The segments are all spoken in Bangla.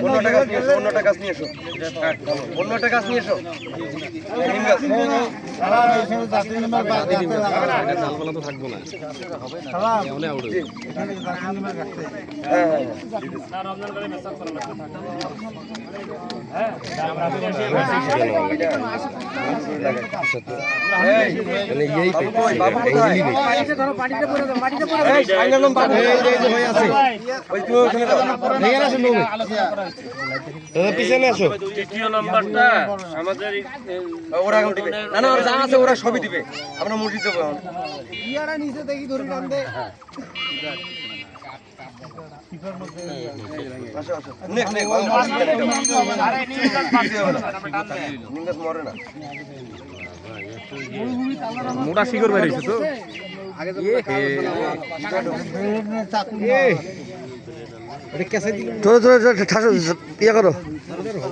অন্যটা গাছ নিয়ে এসো, অন্যটা গাছ নিয়ে এসো। তো থাকবো না, পিছনে আসো। তৃতীয় নাম্বারটা আমাদের ওরা দিবে না, না যা আছে ওরা সবই দিবে। আমরা মসজিদ দেবো ইয়ারা নিচে দেখি ধরে টান দে। মোটা শিকড় বেরিয়েছে তো ইয়ে করো।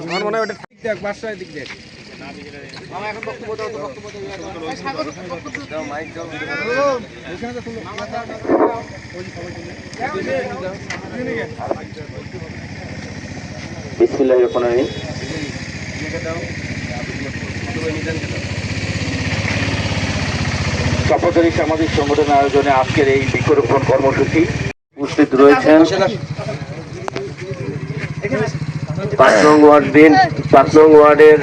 আমার মনে হয় বাসায় দিক দেখ। তপশরী সামাজিক সংগঠন আয়োজনে আজকের এই বৃক্ষরোপণ কর্মসূচি উপস্থিত রয়েছেন 5 নং ওয়ার্ডের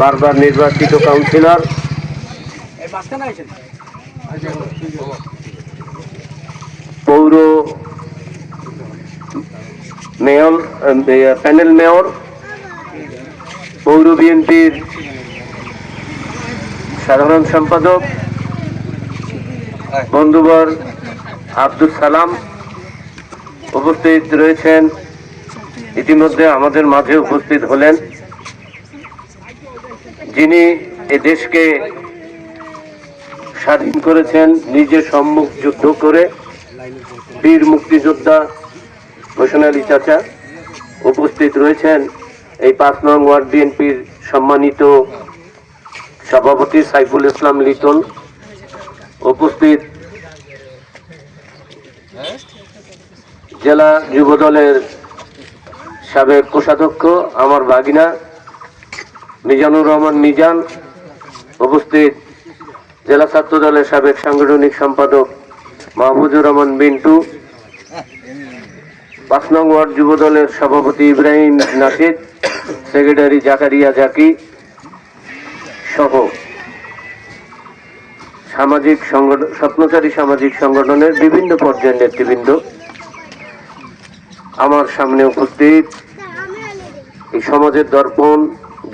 বারবার নির্বাচিত কাউন্সিলর, পৌর মেয়র, প্যানেল মেয়র, পৌর বিএনপির সাধারণ সম্পাদক বন্ধুবর আব্দুল সালাম উপস্থিত রয়েছেন। ইতিমধ্যে আমাদের মাঝে উপস্থিত হলেন যিনি এ দেশকে স্বাধীন করেছেন নিজে সম্মুখ যুদ্ধ করে, বীর মুক্তিযোদ্ধা হোসেন আলী চাচা। উপস্থিত রয়েছেন এই 5 নং ওয়ার্ড বিএনপির সম্মানিত সভাপতি সাইফুল ইসলাম লিটন। উপস্থিত জেলা যুবদলের সাবেক কোষাধ্যক্ষ আমার ভাগিনা মিজানুর রহমান মিজান। উপস্থিত জেলা ছাত্র দলের সাবেক সাংগঠনিক সম্পাদক মাহফুজুর রহমান বিন্টু, 5 নং ওয়ার্ড যুবদলের সভাপতি ইব্রাহিম নাসিদ, সেক্রেটারি জাকারিয়া জাকি সহ সামাজিক সংগঠন, স্বপ্নচারী সামাজিক সংগঠনের বিভিন্ন পর্যায়ের নেতৃবৃন্দ আমার সামনে উপস্থিত। এই সমাজের দর্পণ,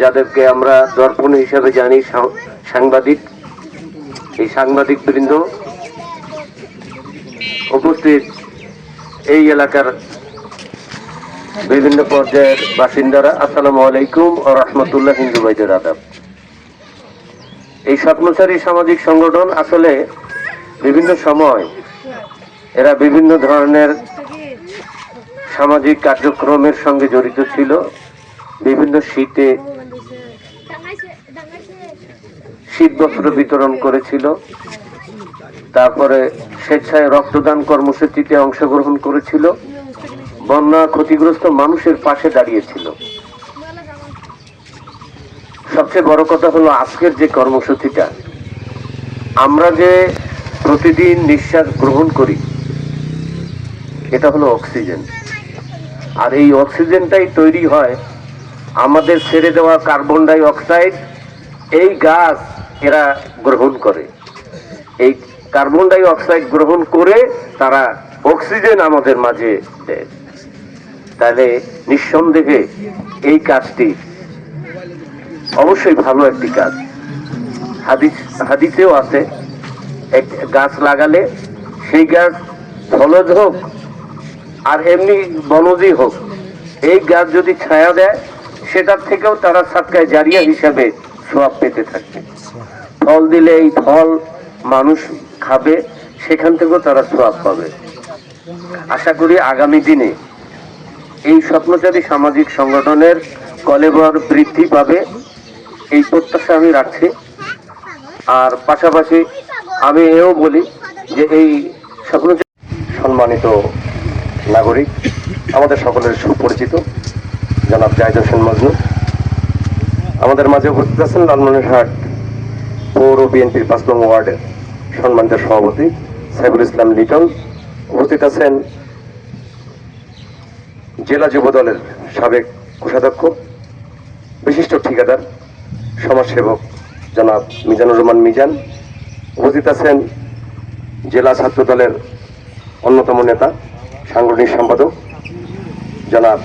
যাদেরকে আমরা দর্পণ হিসাবে জানি, সাংবাদিক, এই সাংবাদিক বৃন্দ উপস্থিত, এই এলাকার বিভিন্ন পর্যায়ের বাসিন্দারা, আসসালামু আলাইকুম ওয়া রাহমাতুল্লাহ। হিন্দু ভাইদের আদাব। এই স্বপ্নচারী সামাজিক সংগঠন আসলে বিভিন্ন সময় এরা বিভিন্ন ধরনের সামাজিক কার্যক্রমের সঙ্গে জড়িত ছিল। বিভিন্ন শীতে শীত বস্ত্র বিতরণ করেছিল, তারপরে স্বেচ্ছায় রক্তদান কর্মসূচিতে অংশগ্রহণ করেছিল, বন্যা ক্ষতিগ্রস্ত মানুষের পাশে দাঁড়িয়েছিল। সবচেয়ে বড় কথা হলো আজকের যে কর্মসূচিটা, আমরা যে প্রতিদিন নিঃশ্বাস গ্রহণ করি এটা হলো অক্সিজেন। আর এই অক্সিজেনটাই তৈরি হয় আমাদের ছেড়ে দেওয়া কার্বন ডাই অক্সাইড। এই গাছ এরা গ্রহণ করে, এই কার্বন ডাই অক্সাইড গ্রহণ করে তারা অক্সিজেন আমাদের মাঝে দেয়। তাহলে নিঃসন্দেহে এই কাজটি অবশ্যই ভালো একটি কাজ। হাদিসেও আছে, এক গাছ লাগালে সেই গাছ ফলজ হোক আর এমনি বনজই হোক, এই গাছ যদি ছায়া দেয় সেটার থেকেও তারা সাদকায়ে জারিয়া হিসাবে সওয়াব পেতে থাকবে। ফল দিলে এই ফল মানুষ খাবে, সেখান থেকেও তারা সওয়াব পাবে। আশা করি আগামী দিনে এই স্বপ্নচারী সামাজিক সংগঠনের কলেবর বৃদ্ধি পাবে, এই প্রত্যাশা আমি রাখছি। আর পাশাপাশি আমি এও বলি যে এই স্বপ্ন সম্মানিত নাগরিক, আমাদের সকলের সুপরিচিত জনাব জাহিদ হোসেন মজনু, আমাদের মাঝে উপস্থিত আছেন লালমনিরহাট পৌর বিএনপির 5 নং ওয়ার্ডের সম্মানিত সভাপতি সাইফুল ইসলাম লিটন, উপস্থিত আছেন জেলা যুব দলের সাবেক কোষাধ্যক্ষ, বিশিষ্ট ঠিকাদার সমাজসেবক জনাব মিজানুর রহমান মিজান, উপস্থিত আছেন জেলা ছাত্র দলের অন্যতম নেতা সাংগঠনিক সম্পাদক জনাব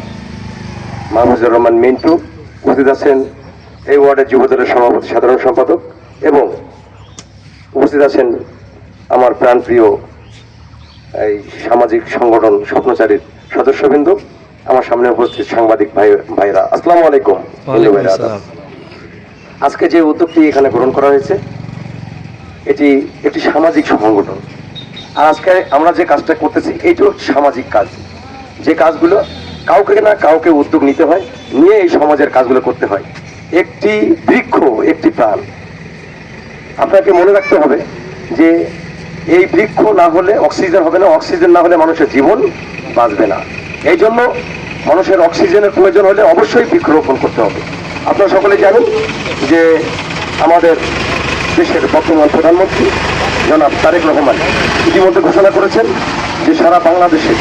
মাহফুজুর রহমান মিন্টু, উপস্থিত আছেন এই ওয়ার্ডের যুব দলের সভাপতি সাধারণ সম্পাদক, এবং উপস্থিত আছেন আমার প্রাণপ্রিয় এই সামাজিক সংগঠন স্বপ্নচারীর সদস্যবৃন্দ, আমার সামনে উপস্থিত সাংবাদিক ভাইরা, আসসালামু আলাইকুম। আজকে যে উদ্যোগটি এখানে গ্রহণ করা হয়েছে এটি একটি সামাজিক সংগঠন, আর আজকে আমরা যে কাজটা করতেছি এইটাও সামাজিক কাজ, যে কাজগুলো কাউকে না কাউকে উদ্যোগ নিতে হয়, নিয়ে এই সমাজের কাজগুলো করতে হয়। একটি বৃক্ষ একটি প্রাণ, আপনাকে মনে রাখতে হবে যে এই বৃক্ষ না হলে অক্সিজেন হবে না, অক্সিজেন না হলে মানুষের জীবন বাঁচবে না। এই জন্য মানুষের অক্সিজেনের প্রয়োজন হলে অবশ্যই বৃক্ষরোপণ করতে হবে। আপনারা সকলে জানেন যে আমাদের দেশের বর্তমান প্রধানমন্ত্রী জনাব তারেক রহমান ইতিমধ্যে ঘোষণা করেছেন যে সারা বাংলাদেশে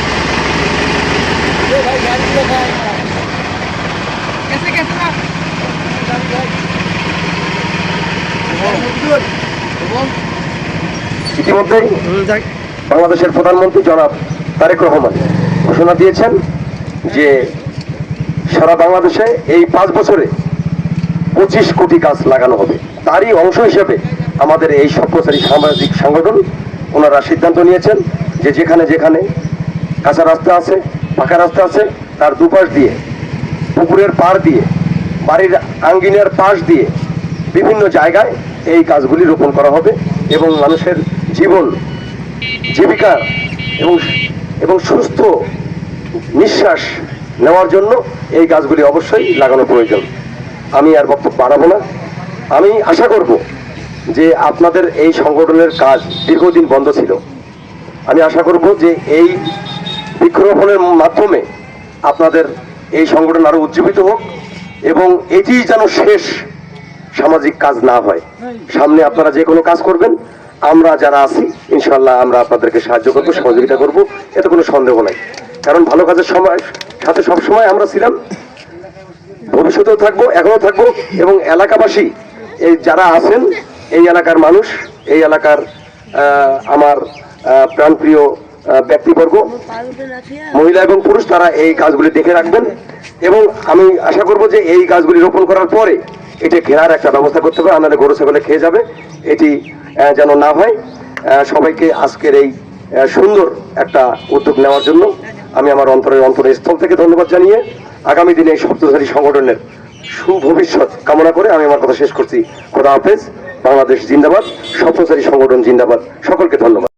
ইতিমধ্যেই বাংলাদেশের প্রধানমন্ত্রী জনাব তারেক রহমান ঘোষণা দিয়েছেন যে সারা বাংলাদেশে এই 5 বছরে 25 কোটি গাছ লাগানো হবে। তারই অংশ হিসেবে আমাদের এই স্বপ্নচারী সামাজিক সংগঠন ওনারা সিদ্ধান্ত নিয়েছেন যে যেখানে যেখানে কাঁচা রাস্তা আছে, পাকা রাস্তা আছে, তার দুপাশ দিয়ে, পুকুরের পাড় দিয়ে, বাড়ির আঙ্গিনার পাশ দিয়ে বিভিন্ন জায়গায় এই গাছগুলি রোপণ করা হবে, এবং মানুষের জীবন জীবিকা এবং সুস্থ নিঃশ্বাস নেওয়ার জন্য এই গাছগুলি অবশ্যই লাগানো প্রয়োজন। আমি আর বক্তব্য বাড়াবো না। আমি আশা করব যে আপনাদের এই সংগঠনের কাজ দীর্ঘদিন বন্ধ ছিল, আমি আশা করব যে এই বৃক্ষরোপণের মাধ্যমে আপনাদের এই সংগঠন আরো উজ্জীবিত হোক, এবং এটি যেন শেষ সামাজিক কাজ না হয়। সামনে আপনারা যে কোনো কাজ করবেন, আমরা যারা আছি ইনশাল্লাহ আমরা আপনাদেরকে সাহায্য করবো, সহযোগিতা করব, এতে কোনো সন্দেহ নাই। কারণ ভালো কাজের সাথে সবসময় আমরা ছিলাম, ভবিষ্যতেও থাকবো, এখনো থাকবো, এবং এলাকাবাসী এই যারা আছেন, এই এলাকার মানুষ, এই এলাকার আমার প্রাণপ্রিয় ব্যক্তিবর্গ, মহিলা এবং পুরুষ, তারা এই গাছগুলি দেখে রাখবেন, এবং আমি আশা করব যে এই গাছগুলি রোপণ করার পরে এটি ঘেরার একটা ব্যবস্থা করতে হবে, আমাদের গরু ছাগলে খেয়ে যাবে, এটি যেন না হয়। সবাইকে আজকের এই সুন্দর একটা উদ্যোগ নেওয়ার জন্য আমি আমার অন্তরের স্থল থেকে ধন্যবাদ জানিয়ে আগামী দিনে এই স্বপ্নচারী সংগঠনের সুভবিষ্যৎ কামনা করে আমি আমার কথা শেষ করছি। খোদা হাফেজ। বাংলাদেশ জিন্দাবাদ। স্বপ্নচারী সংগঠন জিন্দাবাদ। সকলকে ধন্যবাদ।